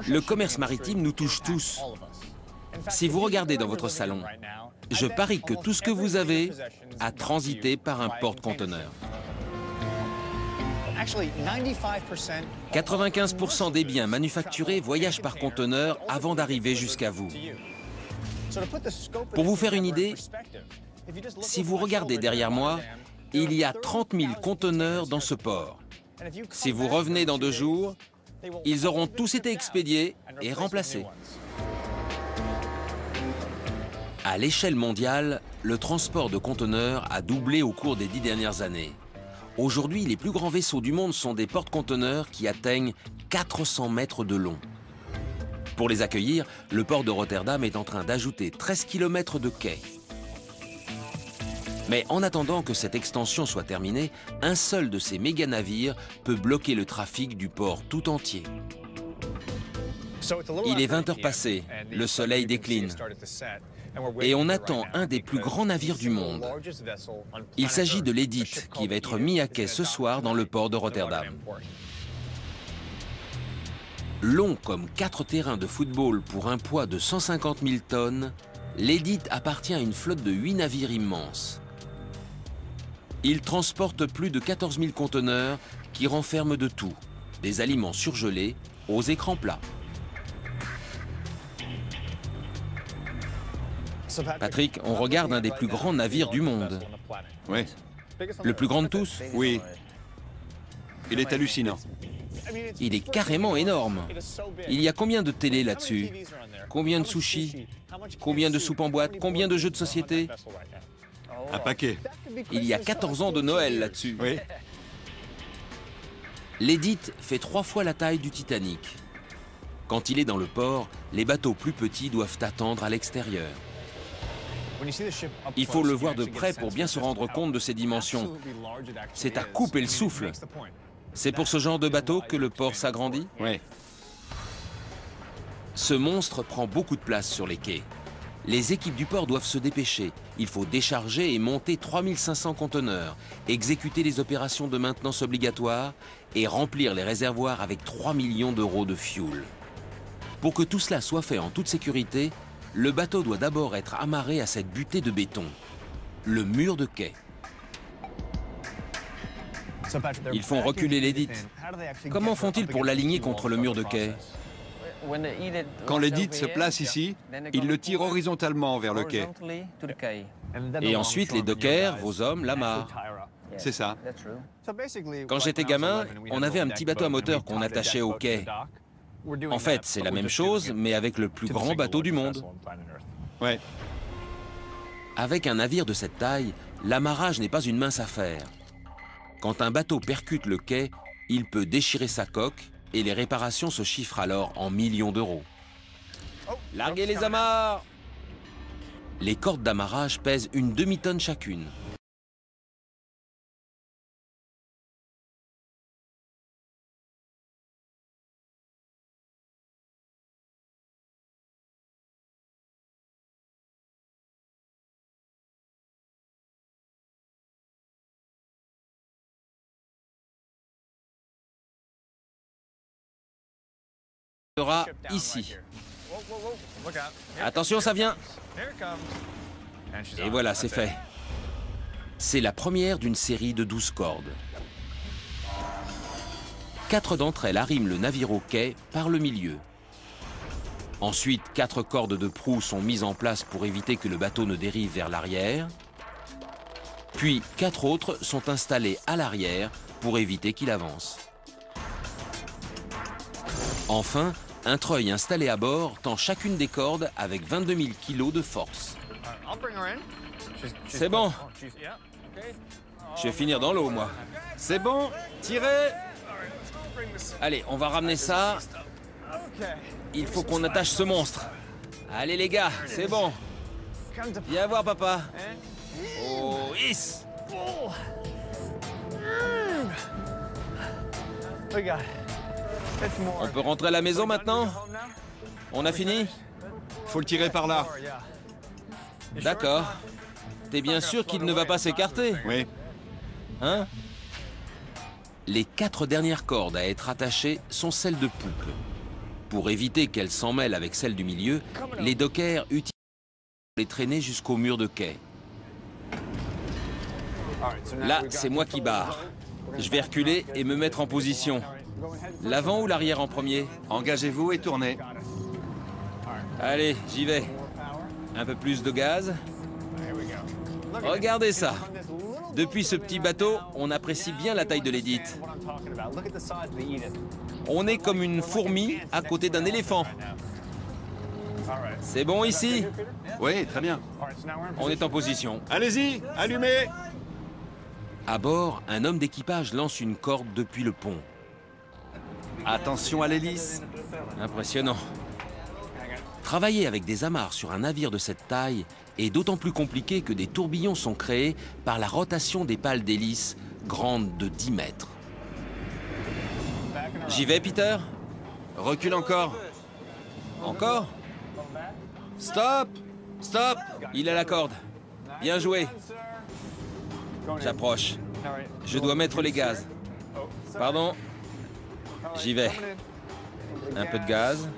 Le commerce maritime nous touche tous. Si vous regardez dans votre salon, je parie que tout ce que vous avez a transité par un porte-conteneurs. 95% des biens manufacturés voyagent par conteneur avant d'arriver jusqu'à vous. Pour vous faire une idée, si vous regardez derrière moi, il y a 30 000 conteneurs dans ce port. Si vous revenez dans 2 jours, ils auront tous été expédiés et remplacés. À l'échelle mondiale, le transport de conteneurs a doublé au cours des 10 dernières années. Aujourd'hui, les plus grands vaisseaux du monde sont des porte-conteneurs qui atteignent 400 mètres de long. Pour les accueillir, le port de Rotterdam est en train d'ajouter 13 km de quais. Mais en attendant que cette extension soit terminée, un seul de ces méga-navires peut bloquer le trafic du port tout entier. Il est 20 heures passées, le soleil décline. Et on attend un des plus grands navires du monde. Il s'agit de l'Edith, qui va être mis à quai ce soir dans le port de Rotterdam. Long comme 4 terrains de football pour un poids de 150 000 tonnes, l'Edith appartient à une flotte de 8 navires immenses. Il transporte plus de 14 000 conteneurs qui renferment de tout, des aliments surgelés aux écrans plats. Patrick, on regarde un des plus grands navires du monde. Oui. Le plus grand de tous? Oui. Il est hallucinant. Il est carrément énorme. Il y a combien de télé là-dessus? Combien de sushis? Combien de soupes en boîte? Combien de jeux de société? Un paquet. Il y a 14 ans de Noël là-dessus. Oui. L'Edith fait 3 fois la taille du Titanic. Quand il est dans le port, les bateaux plus petits doivent attendre à l'extérieur. Il faut le voir de près pour bien se rendre compte de ses dimensions. C'est à couper le souffle. C'est pour ce genre de bateau que le port s'agrandit? Oui. Ce monstre prend beaucoup de place sur les quais. Les équipes du port doivent se dépêcher. Il faut décharger et monter 3500 conteneurs, exécuter les opérations de maintenance obligatoires et remplir les réservoirs avec 3 millions d'euros de fuel. Pour que tout cela soit fait en toute sécurité, le bateau doit d'abord être amarré à cette butée de béton, le mur de quai. Ils font reculer l'Edith. Comment font-ils pour l'aligner contre le mur de quai? Quand l'Edith se place ici, il le tire horizontalement vers le quai. Et ensuite, les dockers, vos hommes, l'amarrent. C'est ça. Quand j'étais gamin, on avait un petit bateau à moteur qu'on attachait au quai. En fait, c'est la même chose, mais avec le plus grand bateau du monde. Ouais. Avec un navire de cette taille, l'amarrage n'est pas une mince affaire. Quand un bateau percute le quai, il peut déchirer sa coque et les réparations se chiffrent alors en millions d'euros. Larguez les amarres! Les cordes d'amarrage pèsent une demi-tonne chacune. Sera ici. Attention, ça vient. Et voilà, c'est fait. C'est la première d'une série de 12 cordes. 4 d'entre elles arriment le navire au quai par le milieu. Ensuite, 4 cordes de proue sont mises en place pour éviter que le bateau ne dérive vers l'arrière. Puis, 4 autres sont installées à l'arrière pour éviter qu'il avance. Enfin, un treuil installé à bord tend chacune des cordes avec 22 000 kg de force. C'est bon. Je vais finir dans l'eau, moi. C'est bon, tirez. Allez, on va ramener ça. Il faut qu'on attache ce monstre. Allez les gars, c'est bon. Viens voir papa. Oh, yes. On peut rentrer à la maison maintenant? On a fini? Faut le tirer par là. D'accord. T'es bien sûr qu'il ne va pas s'écarter? Oui. Hein? Les 4 dernières cordes à être attachées sont celles de poupe. Pour éviter qu'elles s'en mêlent avec celles du milieu, les dockers utilisent les traîner jusqu'au mur de quai. Là, c'est moi qui barre. Je vais reculer et me mettre en position. L'avant ou l'arrière en premier? Engagez-vous et tournez. Allez, j'y vais. Un peu plus de gaz. Regardez ça. Depuis ce petit bateau, on apprécie bien la taille de l'Edith. On est comme une fourmi à côté d'un éléphant. C'est bon ici? Oui, très bien. On est en position. Allez-y, allumez! À bord, un homme d'équipage lance une corde depuis le pont. Attention à l'hélice. Impressionnant. Travailler avec des amarres sur un navire de cette taille est d'autant plus compliqué que des tourbillons sont créés par la rotation des pales d'hélice, grandes de 10 mètres. J'y vais, Peter? Recule encore. Encore? Stop! Stop! Il a la corde. Bien joué. J'approche. Je dois mettre les gaz. Pardon? J'y vais. Un peu de gaz.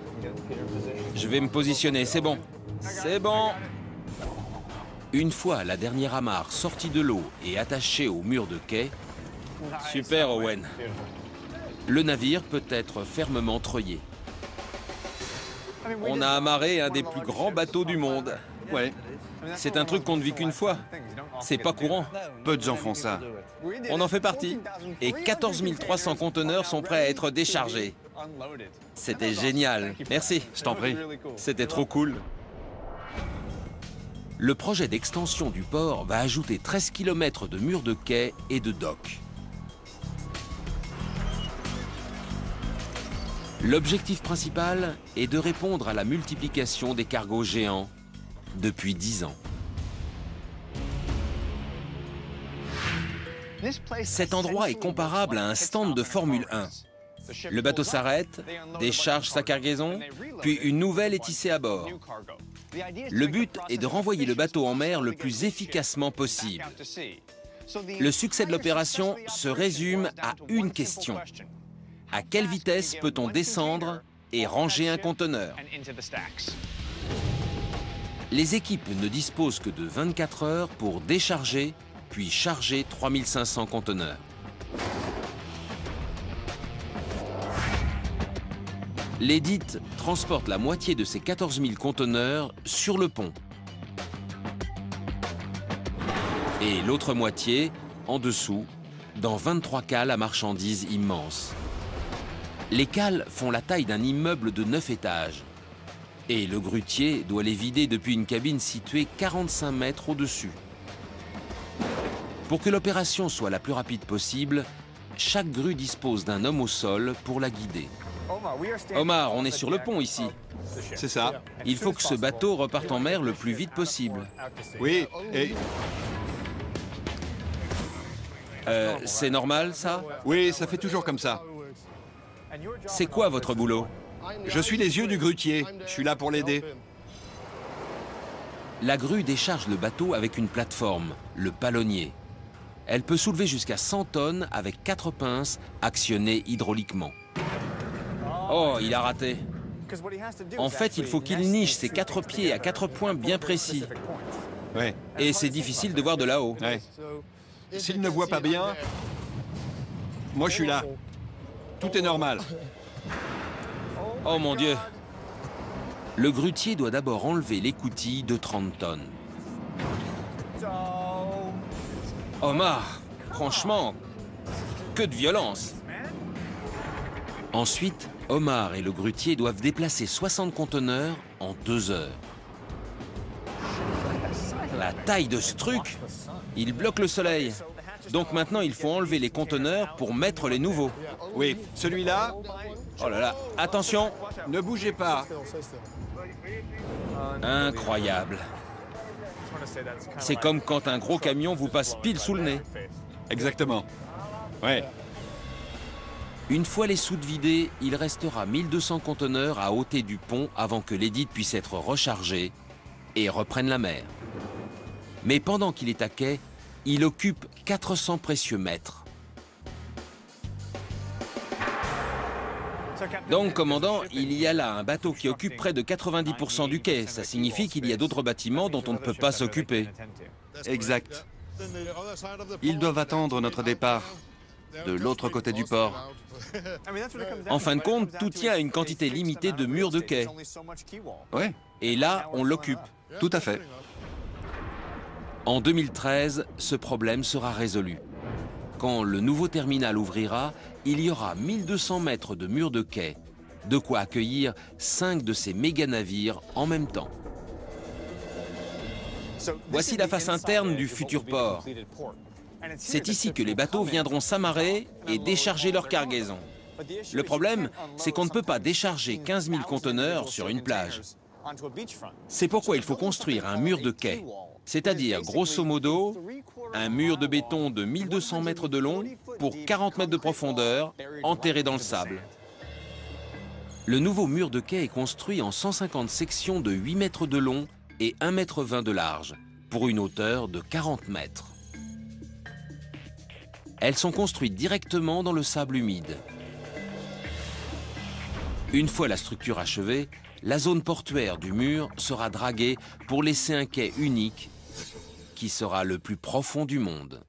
Je vais me positionner, c'est bon. C'est bon. Une fois la dernière amarre sortie de l'eau et attachée au mur de quai, super Owen. Le navire peut être fermement treuillé. On a amarré un des plus grands bateaux du monde. Ouais, C'est un truc qu'on ne vit qu'une fois. C'est pas courant. peu de gens font ça. On en fait partie. Et 14 300 conteneurs sont prêts à être déchargés. C'était génial. Merci. Je t'en prie. C'était trop cool. Le projet d'extension du port va ajouter 13 km de murs de quai et de docks. L'objectif principal est de répondre à la multiplication des cargos géants depuis 10 ans. Cet endroit est comparable à un stand de Formule 1. Le bateau s'arrête, décharge sa cargaison, puis une nouvelle est tissée à bord. Le but est de renvoyer le bateau en mer le plus efficacement possible. Le succès de l'opération se résume à une question. À quelle vitesse peut-on descendre et ranger un conteneur? Les équipes ne disposent que de 24 heures pour décharger puis charger 3500 conteneurs. L'Edith transporte la moitié de ses 14 000 conteneurs sur le pont. Et l'autre moitié, en dessous, dans 23 cales à marchandises immenses. Les cales font la taille d'un immeuble de 9 étages. Et le grutier doit les vider depuis une cabine située 45 mètres au-dessus. Pour que l'opération soit la plus rapide possible, chaque grue dispose d'un homme au sol pour la guider. Omar, on est sur le pont ici. C'est ça. Il faut que ce bateau reparte en mer le plus vite possible. Oui, et... C'est normal, ça? Oui, ça fait toujours comme ça. C'est quoi votre boulot? Je suis les yeux du grutier. Je suis là pour l'aider. La grue décharge le bateau avec une plateforme, le palonnier. Elle peut soulever jusqu'à 100 tonnes avec 4 pinces actionnées hydrauliquement. Oh, il a raté. En fait, il faut qu'il niche ses 4 pieds à 4 points bien précis. Ouais. Et c'est difficile de voir de là-haut. Ouais. S'il ne voit pas bien, moi je suis là. Tout est normal. Oh mon Dieu! Le grutier doit d'abord enlever l'écoutille de 30 tonnes. Omar, franchement, que de violence! Ensuite, Omar et le grutier doivent déplacer 60 conteneurs en 2 heures. La taille de ce truc! Il bloque le soleil. Donc maintenant, il faut enlever les conteneurs pour mettre les nouveaux. Oui, celui-là, Oh là là, attention! ne bougez pas. Incroyable. C'est comme quand un gros camion vous passe pile sous le nez. Exactement. Ouais. Une fois les soutes vidées, il restera 1200 conteneurs à ôter du pont avant que l'Edith puisse être rechargée et reprenne la mer. Mais pendant qu'il est à quai, il occupe 400 précieux mètres. Donc, commandant, il y a là un bateau qui occupe près de 90% du quai. Ça signifie qu'il y a d'autres bâtiments dont on ne peut pas s'occuper. Exact. Ils doivent attendre notre départ, de l'autre côté du port. En fin de compte, tout tient à une quantité limitée de murs de quai. Ouais, Et là, on l'occupe. tout à fait. En 2013, ce problème sera résolu. Quand le nouveau terminal ouvrira, il y aura 1200 mètres de murs de quai, de quoi accueillir 5 de ces méga-navires en même temps. Voici la face interne du futur port. C'est ici que les bateaux viendront s'amarrer et décharger leur cargaison. Le problème, c'est qu'on ne peut pas décharger 15 000 conteneurs sur une plage. C'est pourquoi il faut construire un mur de quai, c'est-à-dire, grosso modo, un mur de béton de 1200 mètres de long pour 40 mètres de profondeur, enterré dans le sable. Le nouveau mur de quai est construit en 150 sections de 8 mètres de long et 1,20 m de large, pour une hauteur de 40 mètres. Elles sont construites directement dans le sable humide. Une fois la structure achevée, la zone portuaire du mur sera draguée pour laisser un quai unique qui sera le plus profond du monde.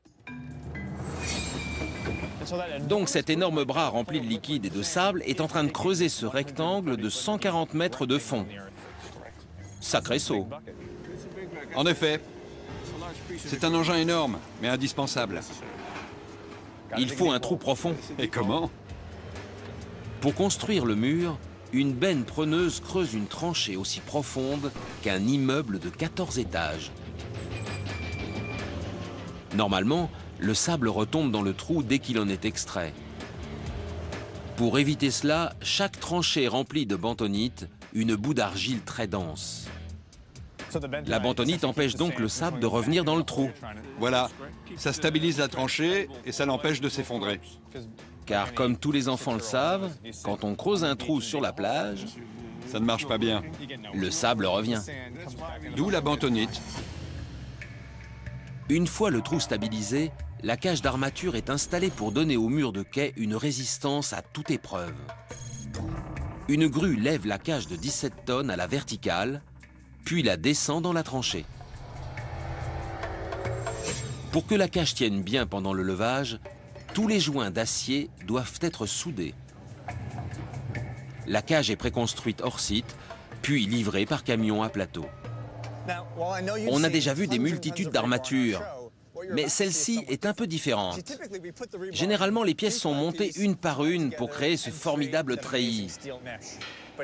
Donc cet énorme bras rempli de liquide et de sable est en train de creuser ce rectangle de 140 mètres de fond. Sacré saut. En effet, c'est un engin énorme, mais indispensable. Il faut un trou profond. Et comment? Pour construire le mur, une benne preneuse creuse une tranchée aussi profonde qu'un immeuble de 14 étages. Normalement, le sable retombe dans le trou dès qu'il en est extrait. Pour éviter cela, chaque tranchée est remplie de bentonite, une boue d'argile très dense. La bentonite empêche donc le sable de revenir dans le trou. Voilà, ça stabilise la tranchée et ça l'empêche de s'effondrer. Car comme tous les enfants le savent, quand on creuse un trou sur la plage, Ça ne marche pas bien. le sable revient. D'où la bentonite. Une fois le trou stabilisé, la cage d'armature est installée pour donner au mur de quai une résistance à toute épreuve. Une grue lève la cage de 17 tonnes à la verticale, puis la descend dans la tranchée. Pour que la cage tienne bien pendant le levage, tous les joints d'acier doivent être soudés. La cage est préconstruite hors site, puis livrée par camion à plateau. On a déjà vu des multitudes d'armatures, mais celle-ci est un peu différente. Généralement, les pièces sont montées une par une pour créer ce formidable treillis.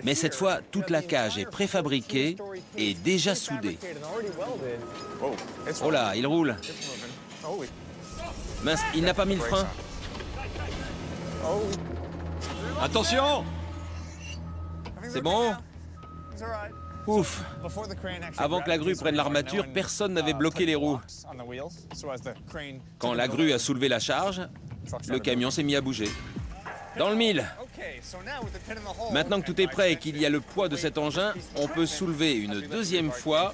Mais cette fois, toute la cage est préfabriquée et déjà soudée. Oh là, il roule. Mince, il n'a pas mis le frein. Attention! C'est bon? Ouf! Avant que la grue prenne l'armature, personne n'avait bloqué les roues. Quand la grue a soulevé la charge, le camion s'est mis à bouger. Dans le mille. Maintenant que tout est prêt et qu'il y a le poids de cet engin, on peut soulever une deuxième fois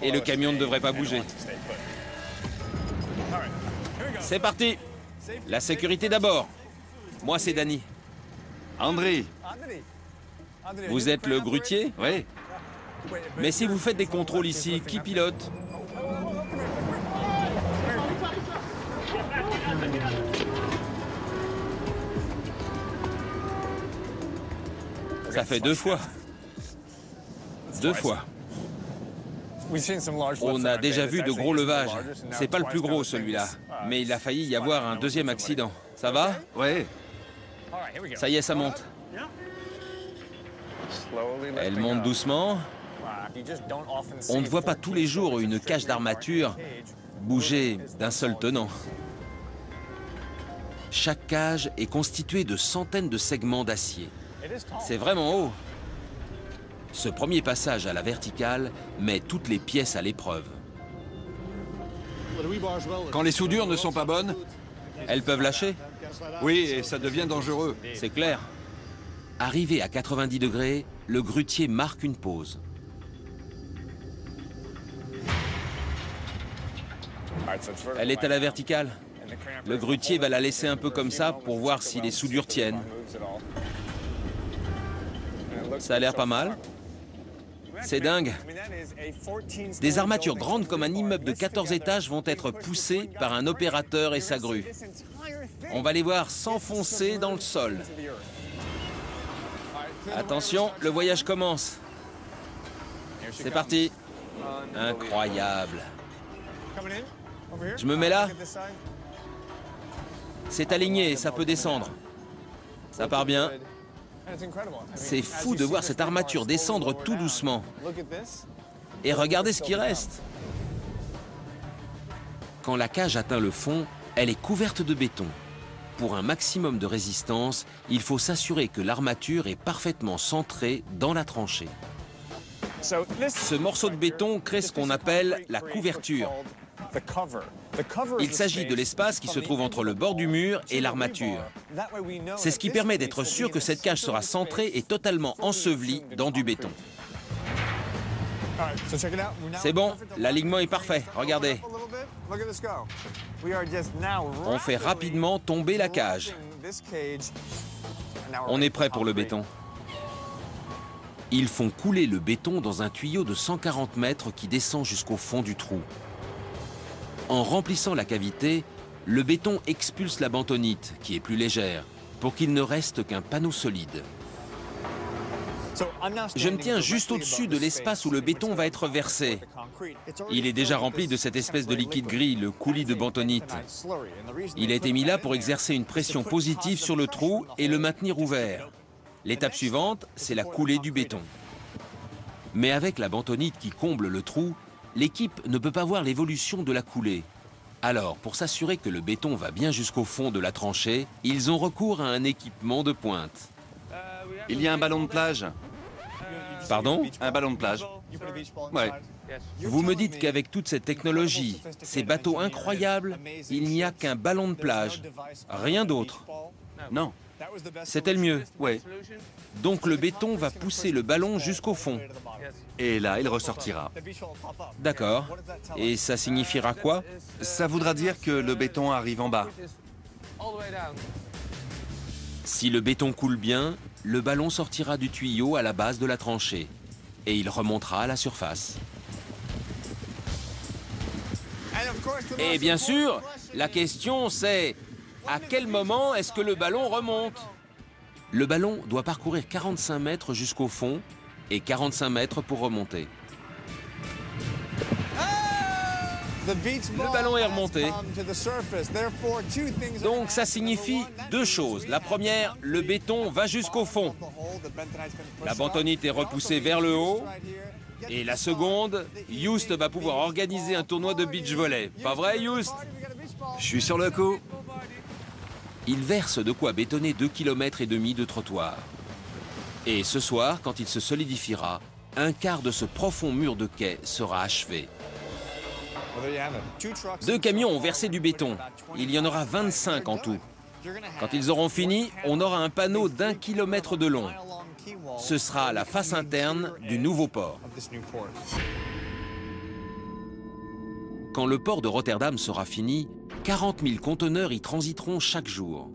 et le camion ne devrait pas bouger. C'est parti! La sécurité d'abord. Moi, c'est Danny. André. Vous êtes le grutier? Oui. Mais si vous faites des contrôles ici, qui pilote? Ça fait 2 fois. 2 fois. On a déjà vu de gros levages. C'est pas le plus gros, celui-là. Mais il a failli y avoir un deuxième accident. Ça va? Oui. Ça y est, ça monte. Elle monte doucement. On ne voit pas tous les jours une cage d'armature bouger d'un seul tenant. Chaque cage est constituée de centaines de segments d'acier. C'est vraiment haut. Ce premier passage à la verticale met toutes les pièces à l'épreuve. Quand les soudures ne sont pas bonnes, Elles peuvent lâcher? oui, et ça devient dangereux. C'est clair. Arrivé à 90 degrés, le grutier marque une pause. Elle est à la verticale. Le grutier va la laisser un peu comme ça pour voir si les soudures tiennent. Ça a l'air pas mal. C'est dingue. Des armatures grandes comme un immeuble de 14 étages vont être poussées par un opérateur et sa grue. On va les voir s'enfoncer dans le sol. Attention, le voyage commence. C'est parti. Incroyable. Je me mets là. C'est aligné, ça peut descendre. Ça part bien. C'est fou de voir cette armature descendre tout doucement. Et regardez ce qui reste. Quand la cage atteint le fond, elle est couverte de béton. Pour un maximum de résistance, il faut s'assurer que l'armature est parfaitement centrée dans la tranchée. Ce morceau de béton crée ce qu'on appelle la couverture. Il s'agit de l'espace qui se trouve entre le bord du mur et l'armature. C'est ce qui permet d'être sûr que cette cage sera centrée et totalement ensevelie dans du béton. C'est bon, l'alignement est parfait, regardez. On fait rapidement tomber la cage. On est prêt pour le béton. Ils font couler le béton dans un tuyau de 140 mètres qui descend jusqu'au fond du trou. En remplissant la cavité, le béton expulse la bentonite, qui est plus légère, pour qu'il ne reste qu'un panneau solide. Je me tiens juste au-dessus de l'espace où le béton va être versé. Il est déjà rempli de cette espèce de liquide gris, le coulis de bentonite. Il a été mis là pour exercer une pression positive sur le trou et le maintenir ouvert. L'étape suivante, c'est la coulée du béton. Mais avec la bentonite qui comble le trou, l'équipe ne peut pas voir l'évolution de la coulée. Alors, pour s'assurer que le béton va bien jusqu'au fond de la tranchée, ils ont recours à un équipement de pointe. Il y a un ballon de plage. Pardon? Un ballon de plage. Ouais. Vous me dites qu'avec toute cette technologie, ces bateaux incroyables, il n'y a qu'un ballon de plage. Rien d'autre. Non. C'était le mieux. Ouais. Donc le béton va pousser le ballon jusqu'au fond. Et là, il ressortira. D'accord. Et ça signifiera quoi? Ça voudra dire que le béton arrive en bas. Si le béton coule bien, le ballon sortira du tuyau à la base de la tranchée et il remontera à la surface. Et bien sûr, la question c'est à quel moment est-ce que le ballon remonte? Le ballon doit parcourir 45 mètres jusqu'au fond et 45 mètres pour remonter. Le ballon est remonté. Donc ça signifie deux choses. La première, le béton va jusqu'au fond. La bentonite est repoussée vers le haut. Et la seconde, Youst va pouvoir organiser un tournoi de beach volley. Pas vrai, Youst? Je suis sur le coup. Il verse de quoi bétonner 2,5 km de trottoir. Et ce soir, quand il se solidifiera, un quart de ce profond mur de quai sera achevé. 2 camions ont versé du béton. Il y en aura 25 en tout. Quand ils auront fini, on aura un panneau d'1 km de long. Ce sera la face interne du nouveau port. Quand le port de Rotterdam sera fini, 40 000 conteneurs y transiteront chaque jour.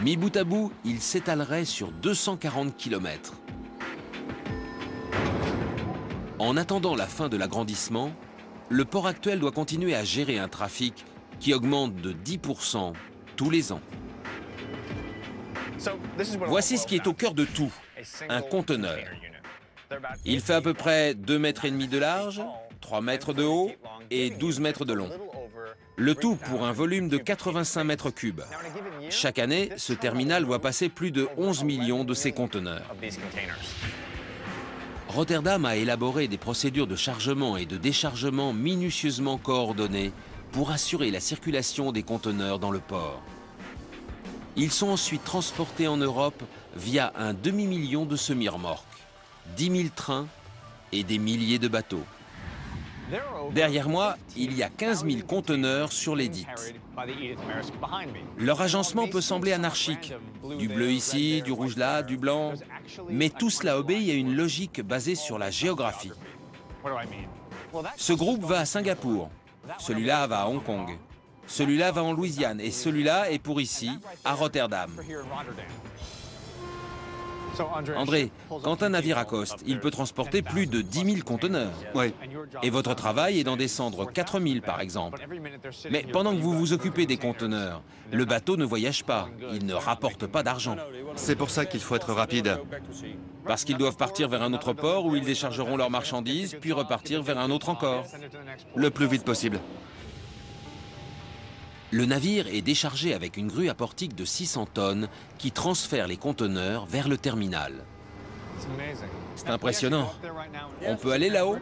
Mis bout à bout, il s'étalerait sur 240 km. En attendant la fin de l'agrandissement, le port actuel doit continuer à gérer un trafic qui augmente de 10% tous les ans. Voici ce qui est au cœur de tout, un conteneur. Il fait à peu près 2,5 mètres de large, 3 mètres de haut et 12 mètres de long. Le tout pour un volume de 85 mètres cubes. Chaque année, ce terminal voit passer plus de 11 millions de ces conteneurs. Rotterdam a élaboré des procédures de chargement et de déchargement minutieusement coordonnées pour assurer la circulation des conteneurs dans le port. Ils sont ensuite transportés en Europe via un demi-million de semi-remorques, 10 000 trains et des milliers de bateaux. Derrière moi, il y a 15 000 conteneurs sur l'Edith. Leur agencement peut sembler anarchique. Du bleu ici, du rouge là, du blanc. Mais tout cela obéit à une logique basée sur la géographie. Ce groupe va à Singapour, celui-là va à Hong Kong, celui-là va en Louisiane et celui-là est pour ici, à Rotterdam. André, quand un navire accoste, il peut transporter plus de 10 000 conteneurs. Oui. Et votre travail est d'en descendre 4 000 par exemple. Mais pendant que vous vous occupez des conteneurs, le bateau ne voyage pas, il ne rapporte pas d'argent. C'est pour ça qu'il faut être rapide. Parce qu'ils doivent partir vers un autre port où ils déchargeront leurs marchandises, puis repartir vers un autre encore. Le plus vite possible. Le navire est déchargé avec une grue à portique de 600 tonnes qui transfère les conteneurs vers le terminal. C'est impressionnant. On peut aller là-haut?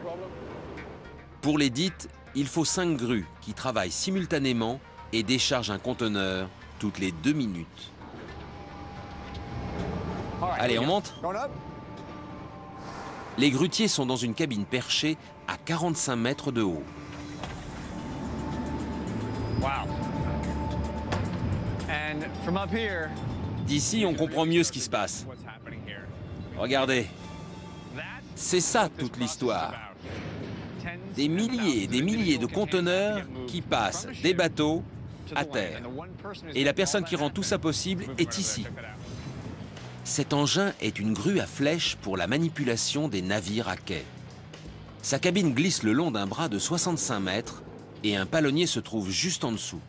Pour l'édite, il faut 5 grues qui travaillent simultanément et déchargent un conteneur toutes les 2 minutes. Allez, on monte? Les grutiers sont dans une cabine perchée à 45 mètres de haut. D'ici, on comprend mieux ce qui se passe. Regardez, c'est ça toute l'histoire. Des milliers et des milliers de conteneurs qui passent des bateaux à terre. Et la personne qui rend tout ça possible est ici. Cet engin est une grue à flèche pour la manipulation des navires à quai. Sa cabine glisse le long d'un bras de 65 mètres et un palonnier se trouve juste en dessous.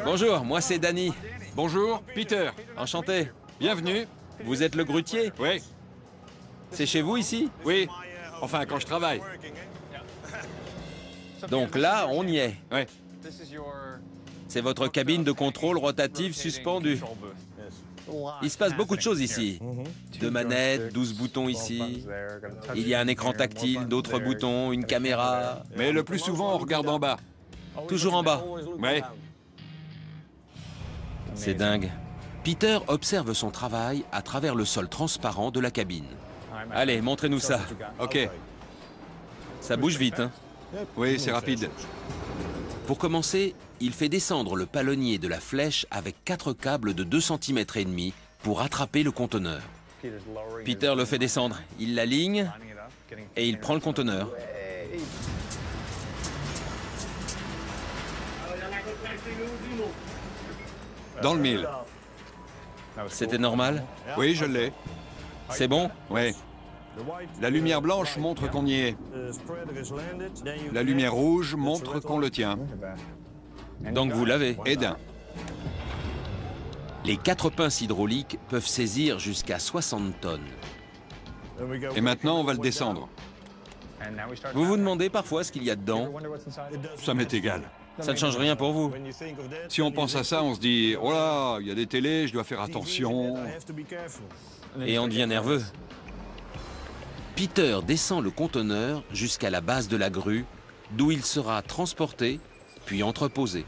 Bonjour, moi c'est Danny. Bonjour, Peter. Enchanté. Bienvenue. Vous êtes le grutier? Oui, C'est chez vous ici? oui. Enfin, quand je travaille. Donc là, on y est. Oui. C'est votre cabine de contrôle rotative suspendue. Il se passe beaucoup de choses ici. 2 manettes, 12 boutons ici. Il y a un écran tactile, d'autres boutons, une caméra. Mais le plus souvent, on regarde en bas. Toujours en bas. Oui. C'est dingue. Peter observe son travail à travers le sol transparent de la cabine. Allez, montrez-nous ça. OK. Ça bouge vite, hein? Oui, c'est rapide. Pour commencer, il fait descendre le palonnier de la flèche avec 4 câbles de 2,5 cm pour attraper le conteneur. Peter le fait descendre. Il l'aligne et il prend le conteneur. Dans le mille. C'était normal? Oui, je l'ai. C'est bon? Oui. La lumière blanche montre qu'on y est. La lumière rouge montre qu'on le tient. Donc vous l'avez. Et d'un. Les 4 pinces hydrauliques peuvent saisir jusqu'à 60 tonnes. Et maintenant, on va le descendre. Vous vous demandez parfois ce qu'il y a dedans? Ça m'est égal. Ça ne change rien pour vous. Si on pense à ça, on se dit, oh là, il y a des télés, je dois faire attention. Et on devient nerveux. Peter descend le conteneur jusqu'à la base de la grue, d'où il sera transporté, puis entreposé.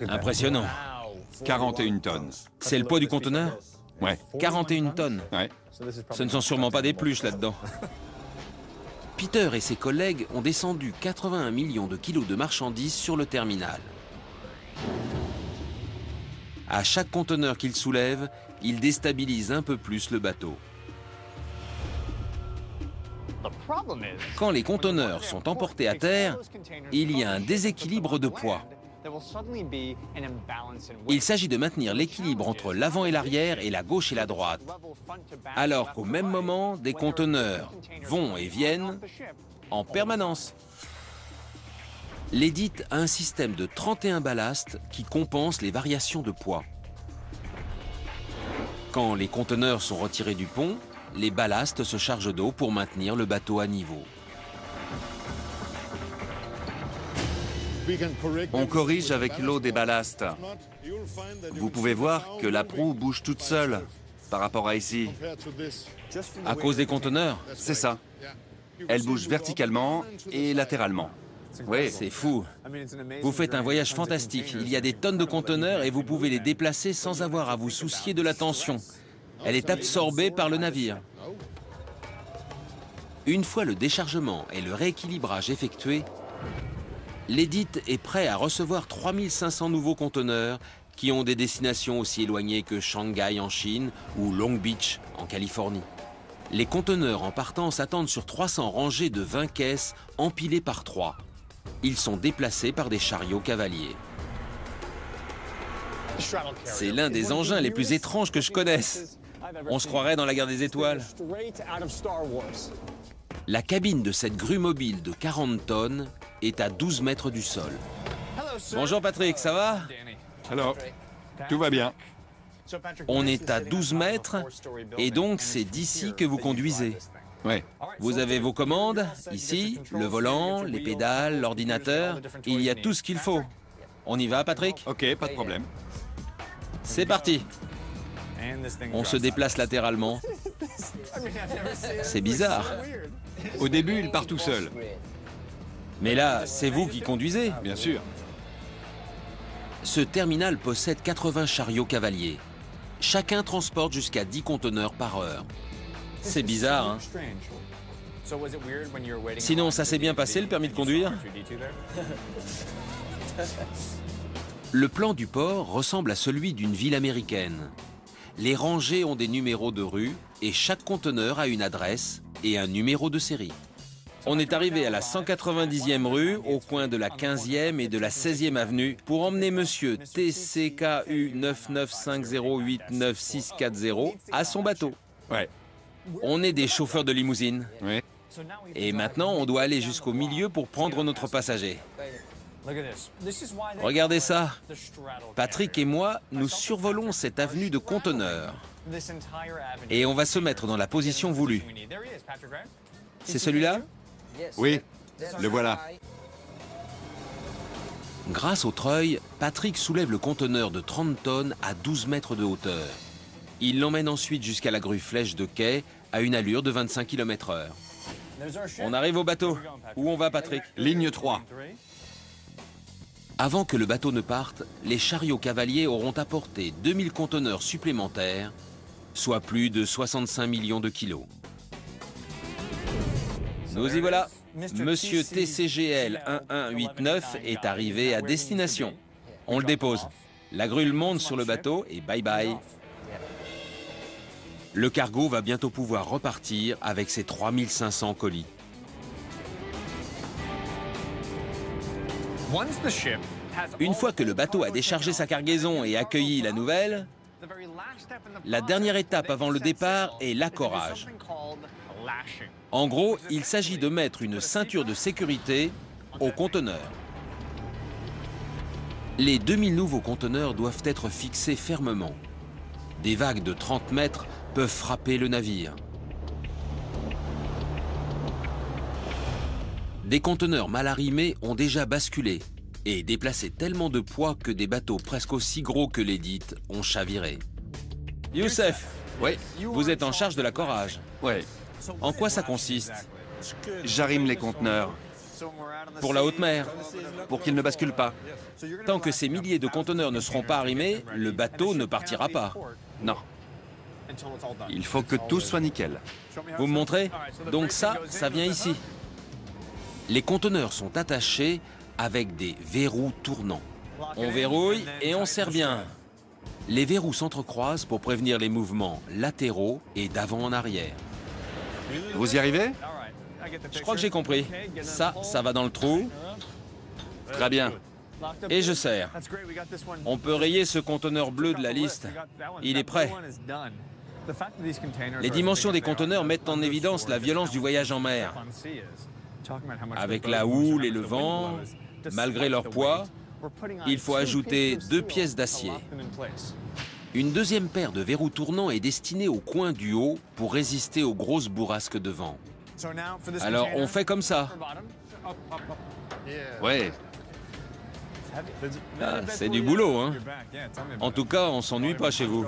Impressionnant. 41 tonnes. C'est le poids du conteneur? Ouais. 41 tonnes. Ouais. Ce ne sont sûrement pas des pluches là-dedans. Peter et ses collègues ont descendu 81 millions de kilos de marchandises sur le terminal. À chaque conteneur qu'ils soulèvent, ils déstabilisent un peu plus le bateau. Quand les conteneurs sont emportés à terre, il y a un déséquilibre de poids. Il s'agit de maintenir l'équilibre entre l'avant et l'arrière et la gauche et la droite, alors qu'au même moment, des conteneurs vont et viennent en permanence. L'édite a un système de 31 ballasts qui compense les variations de poids. Quand les conteneurs sont retirés du pont, les ballasts se chargent d'eau pour maintenir le bateau à niveau. On corrige avec l'eau des ballasts. Vous pouvez voir que la proue bouge toute seule par rapport à ici. À cause des conteneurs? C'est ça. Elle bouge verticalement et latéralement. Oui, c'est fou. Vous faites un voyage fantastique. Il y a des tonnes de conteneurs et vous pouvez les déplacer sans avoir à vous soucier de la tension. Elle est absorbée par le navire. Une fois le déchargement et le rééquilibrage effectués, l'édite est prêt à recevoir 3500 nouveaux conteneurs qui ont des destinations aussi éloignées que Shanghai en Chine ou Long Beach en Californie. Les conteneurs en partance attendent sur 300 rangées de 20 caisses empilées par 3. Ils sont déplacés par des chariots cavaliers. C'est l'un des engins les plus étranges que je connaisse. On se croirait dans la guerre des étoiles. La cabine de cette grue mobile de 40 tonnes est à 12 mètres du sol. Bonjour Patrick, ça va? Alors, tout va bien. On est à 12 mètres et donc c'est d'ici que vous conduisez. Ouais. Vous avez vos commandes, ici, le volant, les pédales, l'ordinateur. Il y a tout ce qu'il faut. On y va, Patrick? Ok, pas de problème. C'est parti. On se déplace latéralement. C'est bizarre. Au début, il part tout seul, Mais là, c'est vous qui conduisez. bien sûr. Ce terminal possède 80 chariots cavaliers. Chacun transporte jusqu'à 10 conteneurs par heure. C'est bizarre, hein? Sinon, ça s'est bien passé, le permis de conduire? Le plan du port ressemble à celui d'une ville américaine. Les rangées ont des numéros de rue et chaque conteneur a une adresse et un numéro de série. On est arrivé à la 190e rue, au coin de la 15e et de la 16e avenue, pour emmener monsieur TCKU 995089640 à son bateau. Ouais. On est des chauffeurs de limousine. Ouais. Et maintenant, on doit aller jusqu'au milieu pour prendre notre passager. Regardez ça. Patrick et moi, nous survolons cette avenue de conteneurs. Et on va se mettre dans la position voulue. C'est celui-là? Oui, le voilà. Grâce au treuil, Patrick soulève le conteneur de 30 tonnes à 12 mètres de hauteur. Il l'emmène ensuite jusqu'à la grue flèche de quai à une allure de 25 km/h. On arrive au bateau. Où on va, Patrick? Ligne 3. Avant que le bateau ne parte, les chariots cavaliers auront apporté 2000 conteneurs supplémentaires, soit plus de 65 millions de kilos. Nous y voilà. Monsieur TCGL 1189 est arrivé à destination. On le dépose. La grue monte sur le bateau et bye bye. Le cargo va bientôt pouvoir repartir avec ses 3500 colis. Une fois que le bateau a déchargé sa cargaison et accueilli la nouvelle, la dernière étape avant le départ est l'accorage. En gros, il s'agit de mettre une ceinture de sécurité au conteneur. Les 2000 nouveaux conteneurs doivent être fixés fermement. Des vagues de 30 mètres peuvent frapper le navire. Des conteneurs mal arrimés ont déjà basculé et déplacé tellement de poids que des bateaux presque aussi gros que l'Edith ont chaviré. Youssef, Ouais. vous êtes en charge de l'accorage. Ouais. En quoi ça consiste? J'arrime les conteneurs Pour la haute mer. pour qu'ils ne basculent pas. Tant que ces milliers de conteneurs ne seront pas arrimés, le bateau ne partira pas. Non. Il faut que tout soit nickel. Vous me montrez? Donc ça vient ici. Les conteneurs sont attachés avec des verrous tournants. On verrouille et on serre bien. Les verrous s'entrecroisent pour prévenir les mouvements latéraux et d'avant en arrière. Vous y arrivez? Je crois que j'ai compris. Ça va dans le trou Très bien. et je serre. On peut rayer ce conteneur bleu de la liste. Il est prêt. Les dimensions des conteneurs mettent en évidence la violence du voyage en mer. Avec la houle et le vent, malgré leur poids, il faut ajouter 2 pièces d'acier. Une deuxième paire de verrous tournants est destinée au coin du haut pour résister aux grosses bourrasques de vent. Alors on fait comme ça. Ouais. Ah, c'est du boulot, hein? En tout cas, on s'ennuie pas chez vous.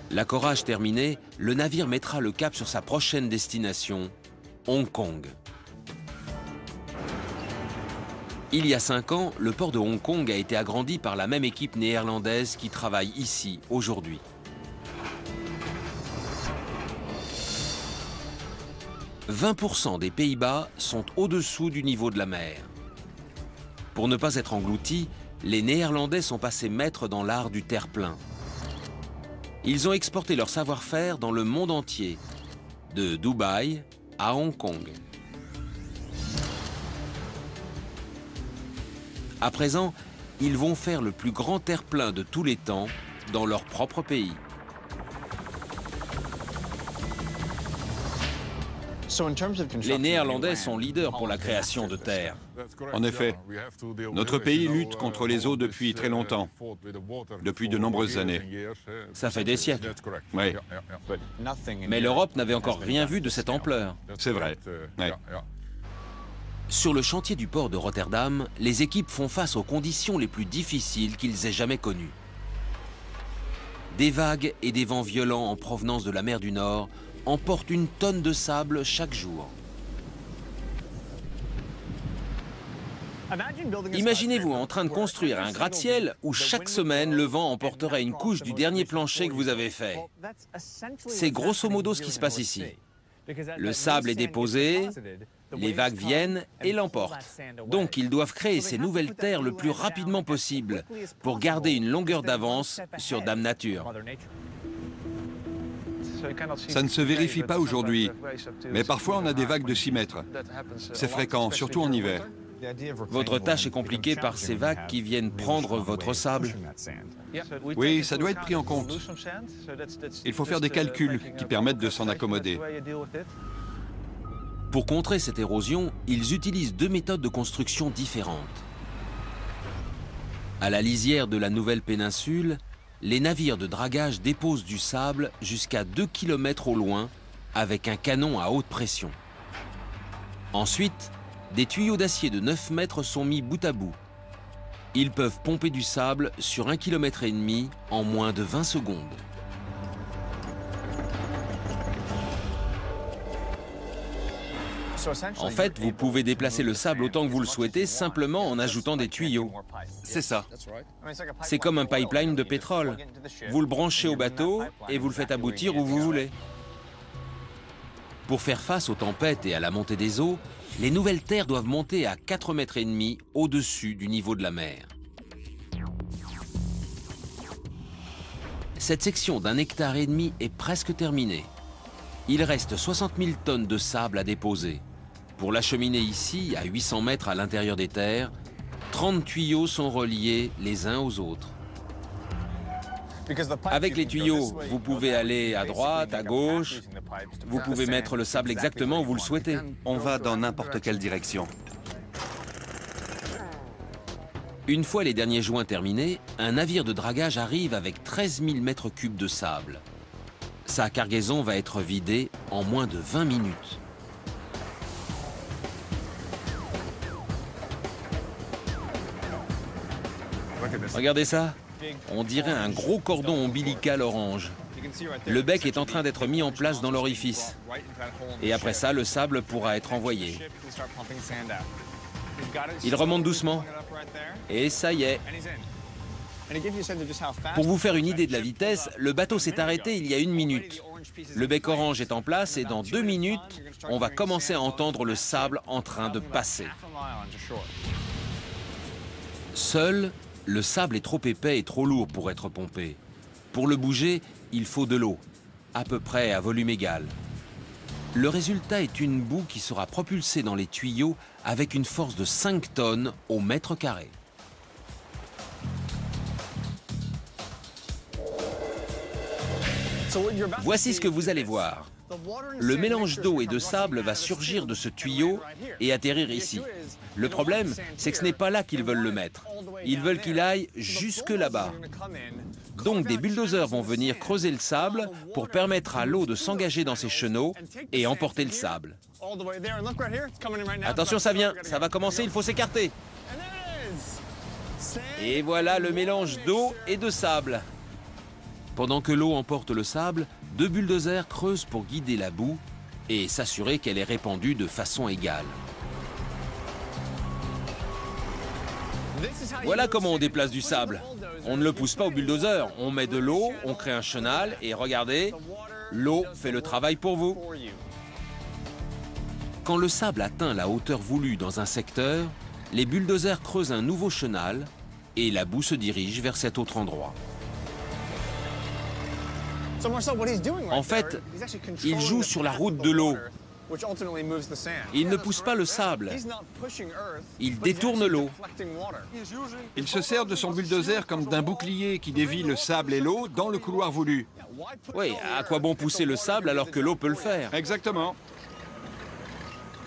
L'accorage terminé, le navire mettra le cap sur sa prochaine destination, Hong Kong. Il y a 5 ans, le port de Hong Kong a été agrandi par la même équipe néerlandaise qui travaille ici aujourd'hui. « 20% des Pays-Bas sont au-dessous du niveau de la mer. Pour ne pas être engloutis, les Néerlandais sont passés maîtres dans l'art du terre-plein. Ils ont exporté leur savoir-faire dans le monde entier, de Dubaï à Hong Kong. À présent, ils vont faire le plus grand terre-plein de tous les temps dans leur propre pays. Les Néerlandais sont leaders pour la création de terre. En effet, notre pays lutte contre les eaux depuis très longtemps, depuis de nombreuses années. Ça fait des siècles. Oui, Mais l'Europe n'avait encore rien vu de cette ampleur. c'est vrai. Ouais. Sur le chantier du port de Rotterdam, les équipes font face aux conditions les plus difficiles qu'ils aient jamais connues. Des vagues et des vents violents en provenance de la mer du Nord emportent une tonne de sable chaque jour. Imaginez-vous en train de construire un gratte-ciel où chaque semaine le vent emporterait une couche du dernier plancher que vous avez fait. C'est grosso modo ce qui se passe ici. Le sable est déposé, les vagues viennent et l'emportent. Donc ils doivent créer ces nouvelles terres le plus rapidement possible pour garder une longueur d'avance sur Dame Nature. Ça ne se vérifie pas aujourd'hui, mais parfois on a des vagues de 6 mètres. C'est fréquent, surtout en hiver. Votre tâche est compliquée par ces vagues qui viennent prendre votre sable. Oui, ça doit être pris en compte. Il faut faire des calculs qui permettent de s'en accommoder. Pour contrer cette érosion, ils utilisent deux méthodes de construction différentes. À la lisière de la nouvelle péninsule, les navires de dragage déposent du sable jusqu'à 2 km au loin avec un canon à haute pression. Ensuite, des tuyaux d'acier de 9 mètres sont mis bout à bout. Ils peuvent pomper du sable sur 1,5 km en moins de 20 secondes. En fait, vous pouvez déplacer le sable autant que vous le souhaitez simplement en ajoutant des tuyaux. C'est ça. C'est comme un pipeline de pétrole. Vous le branchez au bateau et vous le faites aboutir où vous voulez. Pour faire face aux tempêtes et à la montée des eaux, les nouvelles terres doivent monter à 4,5 mètres au-dessus du niveau de la mer. Cette section d'1,5 hectare est presque terminée. Il reste 60 000 tonnes de sable à déposer. Pour l'acheminer ici, à 800 mètres à l'intérieur des terres, 30 tuyaux sont reliés les uns aux autres. Avec les tuyaux, vous pouvez aller à droite, à gauche. Vous pouvez mettre le sable exactement où vous le souhaitez. On va dans n'importe quelle direction. Une fois les derniers joints terminés, un navire de dragage arrive avec 13 000 mètres cubes de sable. Sa cargaison va être vidée en moins de 20 minutes. Regardez ça, on dirait un gros cordon ombilical orange. Le bec est en train d'être mis en place dans l'orifice. Et après ça, le sable pourra être envoyé. Il remonte doucement. Et ça y est. Pour vous faire une idée de la vitesse, le bateau s'est arrêté il y a 1 minute. Le bec orange est en place et dans 2 minutes, on va commencer à entendre le sable en train de passer. Seul, le sable est trop épais et trop lourd pour être pompé. Pour le bouger, il faut de l'eau, à peu près à volume égal. Le résultat est une boue qui sera propulsée dans les tuyaux avec une force de 5 tonnes au mètre carré. Voici ce que vous allez voir. Le mélange d'eau et de sable va surgir de ce tuyau et atterrir ici. Le problème, c'est que ce n'est pas là qu'ils veulent le mettre. Ils veulent qu'il aille jusque là-bas. Donc des bulldozers vont venir creuser le sable pour permettre à l'eau de s'engager dans ces chenaux et emporter le sable. Attention, ça vient, ça va commencer, il faut s'écarter. Et voilà le mélange d'eau et de sable. Pendant que l'eau emporte le sable, 2 bulldozers creusent pour guider la boue et s'assurer qu'elle est répandue de façon égale. Voilà comment on déplace du sable. On ne le pousse pas au bulldozer, on met de l'eau, on crée un chenal et regardez, l'eau fait le travail pour vous. Quand le sable atteint la hauteur voulue dans un secteur, les bulldozers creusent un nouveau chenal et la boue se dirige vers cet autre endroit. En fait, il joue sur la route de l'eau. Il ne pousse pas le sable, il détourne l'eau. Il se sert de son bulldozer comme d'un bouclier qui dévie le sable et l'eau dans le couloir voulu. Oui, à quoi bon pousser le sable alors que l'eau peut le faire? Exactement.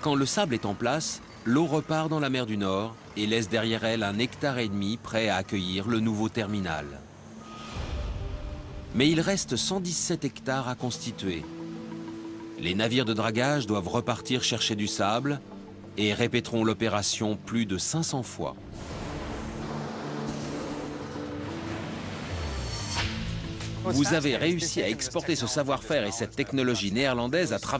Quand le sable est en place, l'eau repart dans la mer du Nord et laisse derrière elle 1,5 hectare prêt à accueillir le nouveau terminal. Mais il reste 117 hectares à constituer. Les navires de dragage doivent repartir chercher du sable et répéteront l'opération plus de 500 fois. Vous avez réussi à exporter ce savoir-faire et cette technologie néerlandaise à travers